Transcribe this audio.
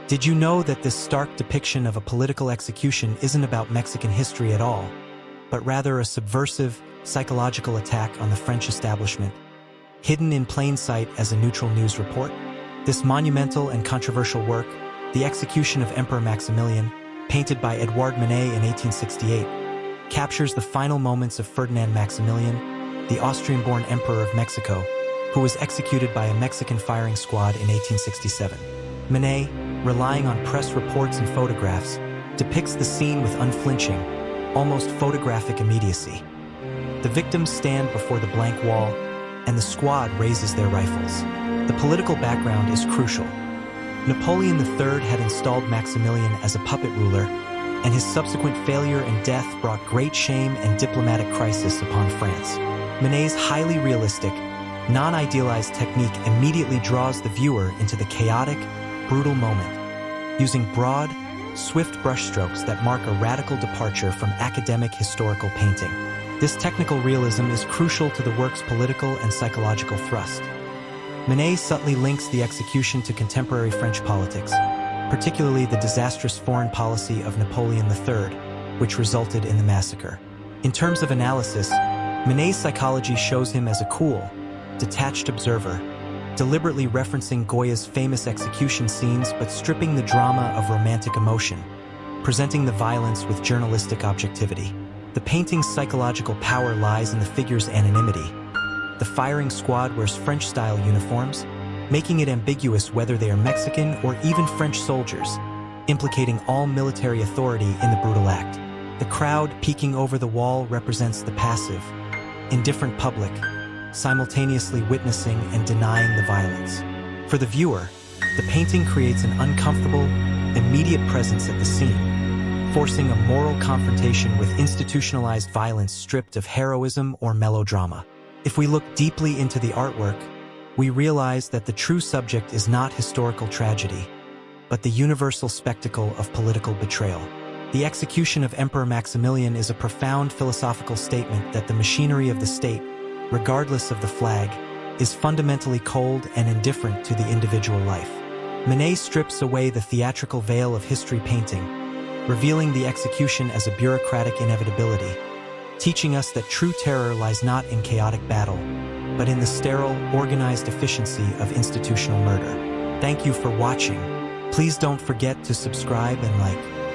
Did you know that this stark depiction of a political execution isn't about Mexican history at all, but rather a subversive, psychological attack on the French establishment, hidden in plain sight as a neutral news report? This monumental and controversial work, The Execution of Emperor Maximilian, painted by Édouard Manet in 1868, captures the final moments of Ferdinand Maximilian, the Austrian-born Emperor of Mexico, who was executed by a Mexican firing squad in 1867. Manet, relying on press reports and photographs, depicts the scene with unflinching, almost photographic immediacy. The victims stand before the blank wall, and the squad raises their rifles. The political background is crucial. Napoleon III had installed Maximilian as a puppet ruler, and his subsequent failure and death brought great shame and diplomatic crisis upon France. Manet's highly realistic, non-idealized technique immediately draws the viewer into the chaotic, brutal moment, using broad, swift brushstrokes that mark a radical departure from academic historical painting. This technical realism is crucial to the work's political and psychological thrust. Manet subtly links the execution to contemporary French politics, particularly the disastrous foreign policy of Napoleon III, which resulted in the massacre. In terms of analysis, Manet's psychology shows him as a cool, detached observer, deliberately referencing Goya's famous execution scenes but stripping the drama of romantic emotion, presenting the violence with journalistic objectivity. The painting's psychological power lies in the figure's anonymity. The firing squad wears French-style uniforms, making it ambiguous whether they are Mexican or even French soldiers, implicating all military authority in the brutal act. The crowd peeking over the wall represents the passive, indifferent public, simultaneously witnessing and denying the violence. For the viewer, the painting creates an uncomfortable, immediate presence at the scene, forcing a moral confrontation with institutionalized violence stripped of heroism or melodrama. If we look deeply into the artwork, we realize that the true subject is not historical tragedy, but the universal spectacle of political betrayal. The execution of Emperor Maximilian is a profound philosophical statement that the machinery of the state, regardless of the flag, is fundamentally cold and indifferent to the individual life. Manet strips away the theatrical veil of history painting, revealing the execution as a bureaucratic inevitability, teaching us that true terror lies not in chaotic battle, but in the sterile, organized efficiency of institutional murder. Thank you for watching. Please don't forget to subscribe and like.